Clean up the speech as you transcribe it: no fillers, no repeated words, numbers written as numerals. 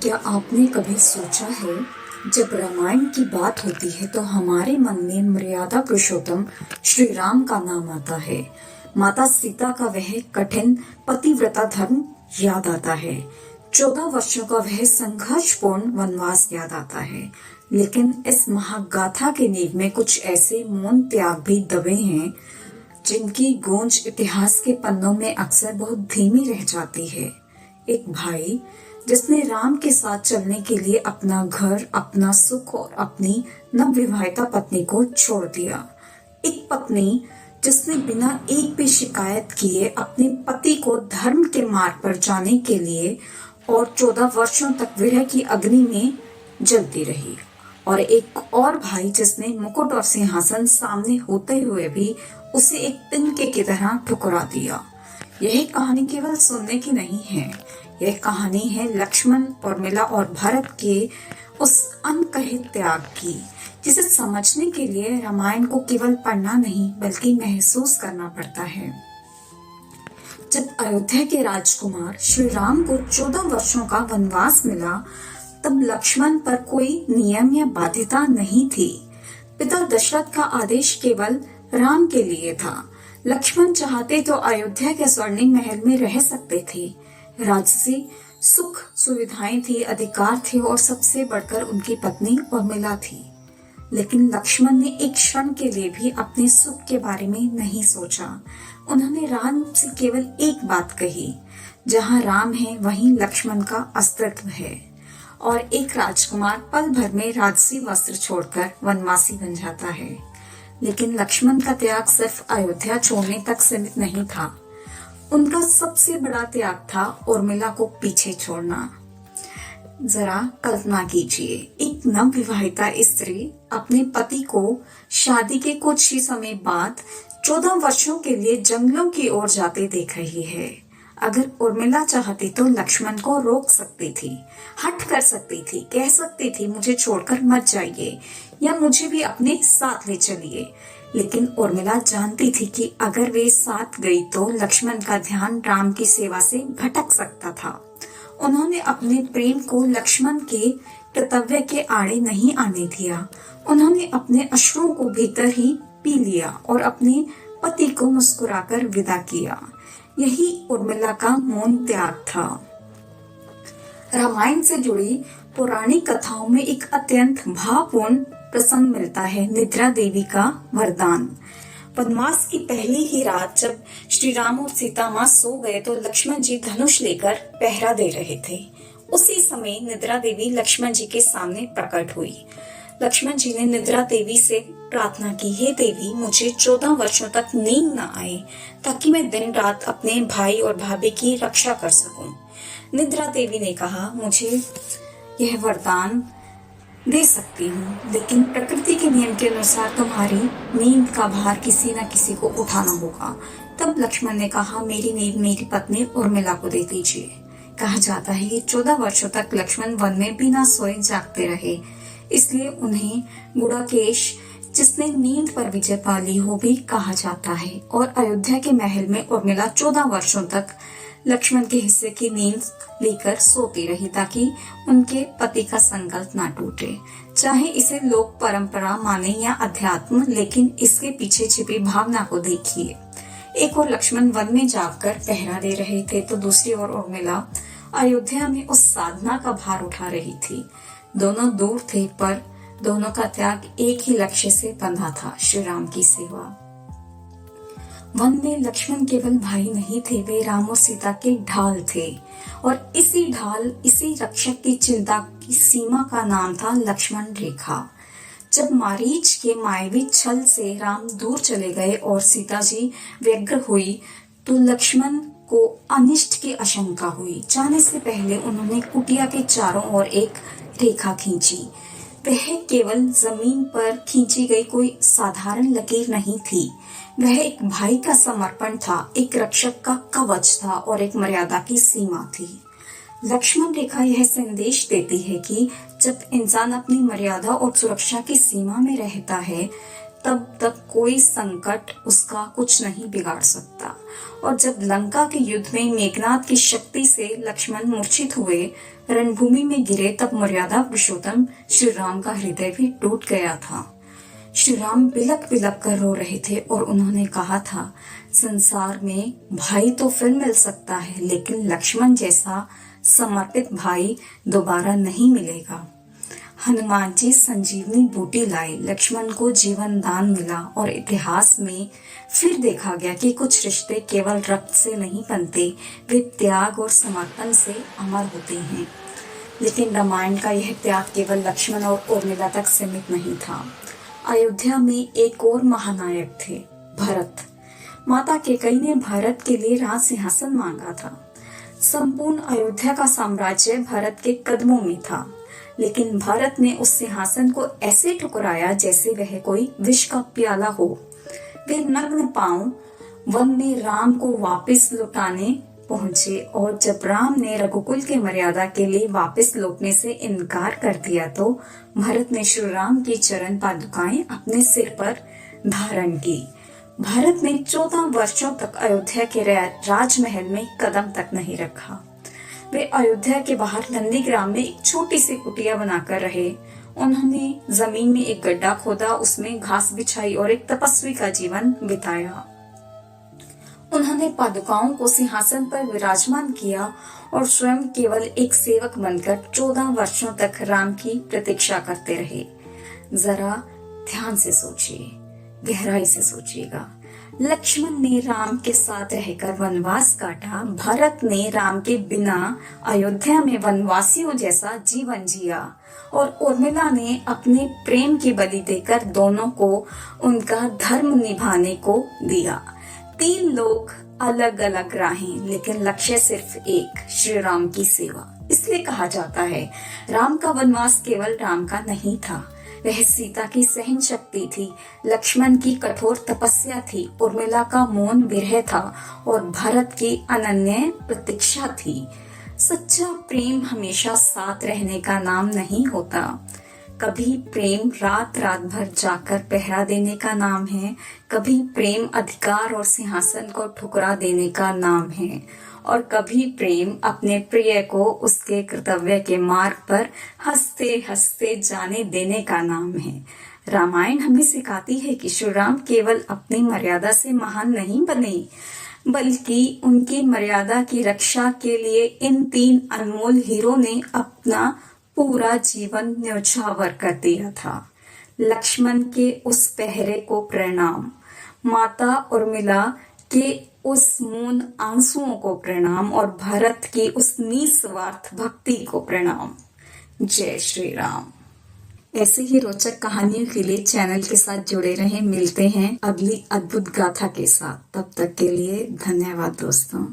क्या आपने कभी सोचा है, जब रामायण की बात होती है तो हमारे मन में मर्यादा पुरुषोत्तम श्री राम का नाम आता है। माता सीता का वह कठिन पतिव्रता धर्म याद आता है। 14 वर्षों का वह संघर्षपूर्ण वनवास याद आता है। लेकिन इस महागाथा के नींव में कुछ ऐसे मौन त्याग भी दबे हैं जिनकी गूंज इतिहास के पन्नों में अक्सर बहुत धीमी रह जाती है। एक भाई जिसने राम के साथ चलने के लिए अपना घर, अपना सुख और अपनी नवविवाहिता पत्नी को छोड़ दिया। एक पत्नी जिसने बिना एक भी शिकायत किए अपने पति को धर्म के मार्ग पर जाने के लिए और 14 वर्षों तक विरह की अग्नि में जलती रही। और एक और भाई जिसने मुकुट और सिंहासन सामने होते हुए भी उसे एक तिनके की तरह ठुकरा दिया। यह कहानी केवल सुनने की नहीं है, यह कहानी है लक्ष्मण, उर्मिला और भरत के उस अनकहे त्याग की, जिसे समझने के लिए रामायण को केवल पढ़ना नहीं बल्कि महसूस करना पड़ता है। जब अयोध्या के राजकुमार श्री राम को 14 वर्षों का वनवास मिला, तब लक्ष्मण पर कोई नियम या बाध्यता नहीं थी। पिता दशरथ का आदेश केवल राम के लिए था। लक्ष्मण चाहते तो अयोध्या के स्वर्णिम महल में रह सकते थे। राजसी सुख सुविधाएं थी, अधिकार थे और सबसे बढ़कर उनकी पत्नी उर्मिला थी। लेकिन लक्ष्मण ने एक क्षण के लिए भी अपने सुख के बारे में नहीं सोचा। उन्होंने राम से केवल एक बात कही, जहाँ राम है वहीं लक्ष्मण का अस्तित्व है। और एक राजकुमार पल भर में राजसी वस्त्र छोड़कर वनवासी बन जाता है। लेकिन लक्ष्मण का त्याग सिर्फ अयोध्या छोड़ने तक सीमित नहीं था। उनका सबसे बड़ा त्याग था उर्मिला को पीछे छोड़ना। जरा कल्पना कीजिए, एक नवविवाहिता स्त्री अपने पति को शादी के कुछ ही समय बाद 14 वर्षों के लिए जंगलों की ओर जाते देख रही है। अगर उर्मिला चाहती तो लक्ष्मण को रोक सकती थी, हट कर सकती थी, कह सकती थी मुझे छोड़कर मत जाइए या मुझे भी अपने साथ ले चलिए। लेकिन उर्मिला जानती थी कि अगर वे साथ गई तो लक्ष्मण का ध्यान राम की सेवा से भटक सकता था। उन्होंने अपने प्रेम को लक्ष्मण के कर्तव्य के आड़े नहीं आने दिया। उन्होंने अपने अश्रुओं को भीतर ही पी लिया और अपने पति को मुस्कुराकर विदा किया। यही उर्मिला का मौन त्याग था। रामायण से जुड़ी पौराणिक कथाओं में एक अत्यंत भावपूर्ण प्रसंग मिलता है, निद्रा देवी का वरदान। वनवास की पहली ही रात जब श्री राम और सीता माँ सो गए तो लक्ष्मण जी धनुष लेकर पहरा दे रहे थे। उसी समय निद्रा देवी लक्ष्मण जी के सामने प्रकट हुई। लक्ष्मण जी ने निद्रा देवी से प्रार्थना की, हे देवी, मुझे 14 वर्षों तक नींद न आए ताकि मैं दिन रात अपने भाई और भाभी की रक्षा कर सकूं। निद्रा देवी ने कहा, मुझे यह वरदान दे सकती हूँ, लेकिन प्रकृति के नियम के अनुसार तुम्हारी नींद का भार किसी न किसी को उठाना होगा। तब लक्ष्मण ने कहा, मेरी नींद मेरी पत्नी उर्मिला को दे दीजिए। कहा जाता है कि 14 वर्षों तक लक्ष्मण वन में बिना सोए जागते रहे, इसलिए उन्हें गुड़ाकेश, जिसने नींद पर विजय पा ली हो, भी कहा जाता है। और अयोध्या के महल में उर्मिला 14 वर्षों तक लक्ष्मण के हिस्से की नींद लेकर सोती रही ताकि उनके पति का संकल्प ना टूटे। चाहे इसे लोक परंपरा माने या अध्यात्म, लेकिन इसके पीछे छिपी भावना को देखिए। एक और लक्ष्मण वन में जाकर पहरा दे रहे थे तो दूसरी ओर उर्मिला अयोध्या में उस साधना का भार उठा रही थी। दोनों दूर थे पर दोनों का त्याग एक ही लक्ष्य से बंधा था, श्री राम की सेवा। वन में लक्ष्मण केवल भाई नहीं थे, वे राम और सीता के ढाल थे। और इसी ढाल, इसी रक्षक की चिंता की सीमा का नाम था लक्ष्मण रेखा। जब मारीच के मायावी छल से राम दूर चले गए और सीता जी व्यग्र हुई तो लक्ष्मण को अनिष्ट की आशंका हुई। जाने से पहले उन्होंने कुटिया के चारों ओर एक रेखा खींची। वह केवल जमीन पर खींची गई कोई साधारण लकीर नहीं थी, वह एक भाई का समर्पण था, एक रक्षक का कवच था और एक मर्यादा की सीमा थी। लक्ष्मण रेखा यह संदेश देती है कि जब इंसान अपनी मर्यादा और सुरक्षा की सीमा में रहता है तब तक कोई संकट उसका कुछ नहीं बिगाड़ सकता। और जब लंका के युद्ध में मेघनाद की शक्ति से लक्ष्मण मूर्छित हुए, रणभूमि में गिरे, तब मर्यादा पुरुषोत्तम श्री राम का हृदय भी टूट गया था। श्री राम बिलक बिलक कर रो रहे थे और उन्होंने कहा था, संसार में भाई तो फिर मिल सकता है, लेकिन लक्ष्मण जैसा समर्पित भाई दोबारा नहीं मिलेगा। हनुमान जी संजीवनी बूटी लाए, लक्ष्मण को जीवन दान मिला और इतिहास में फिर देखा गया कि कुछ रिश्ते केवल रक्त से नहीं बनते, वे त्याग और समर्पण से अमर होते हैं। लेकिन रामायण का यह त्याग केवल लक्ष्मण और उर्मिला तक सीमित नहीं था। अयोध्या में एक और महानायक थे, भरत। माता कैकेयी ने भरत के लिए राज सिंहासन मांगा था। संपूर्ण अयोध्या का साम्राज्य भरत के कदमों में था, लेकिन भरत ने उस सिंहासन को ऐसे ठुकराया जैसे वह कोई विष का प्याला हो। वे नग्न पांव वन में राम को वापस लौटाने पहुंचे, और जब राम ने रघुकुल के मर्यादा के लिए वापस लौटने से इनकार कर दिया, तो भरत ने श्री राम की चरण पादुकाएं अपने सिर पर धारण की। भरत ने 14 वर्षों तक अयोध्या के राजमहल में कदम तक नहीं रखा। वे अयोध्या के बाहर नंदीग्राम में एक छोटी सी कुटिया बनाकर रहे। उन्होंने जमीन में एक गड्ढा खोदा, उसमें घास बिछाई और एक तपस्वी का जीवन बिताया। उन्होंने पादुकाओं को सिंहासन पर विराजमान किया और स्वयं केवल एक सेवक बनकर 14 वर्षों तक राम की प्रतीक्षा करते रहे। जरा ध्यान से सोचिए, गहराई से सोचिएगा। लक्ष्मण ने राम के साथ रहकर वनवास काटा, भरत ने राम के बिना अयोध्या में वनवासियों जैसा जीवन जिया, और उर्मिला ने अपने प्रेम की बलि देकर दोनों को उनका धर्म निभाने को दिया। 3 लोग, अलग अलग राहें, लेकिन लक्ष्य सिर्फ एक, श्री राम की सेवा। इसलिए कहा जाता है, राम का वनवास केवल राम का नहीं था, वह सीता की सहन शक्ति थी, लक्ष्मण की कठोर तपस्या थी, उर्मिला का मौन विरह था और भरत की अनन्य प्रतीक्षा थी। सच्चा प्रेम हमेशा साथ रहने का नाम नहीं होता। कभी प्रेम रात रात भर जाकर पहरा देने का नाम है, कभी प्रेम अधिकार और सिंहासन को ठुकरा देने का नाम है, और कभी प्रेम अपने प्रिय को उसके कर्तव्य के मार्ग पर हंसते हंसते जाने देने का नाम है। रामायण हमें सिखाती है कि श्री राम केवल अपनी मर्यादा से महान नहीं बने, बल्कि उनकी मर्यादा की रक्षा के लिए इन 3 अनमोल हीरो ने अपना पूरा जीवन न्यौछावर कर दिया था। लक्ष्मण के उस पहरे को प्रणाम, माता उर्मिला के उस मौन आंसुओं को प्रणाम, और भरत की उस निस्वार्थ भक्ति को प्रणाम। जय श्री राम। ऐसे ही रोचक कहानियों के लिए चैनल के साथ जुड़े रहें। मिलते हैं अगली अद्भुत गाथा के साथ। तब तक के लिए धन्यवाद दोस्तों।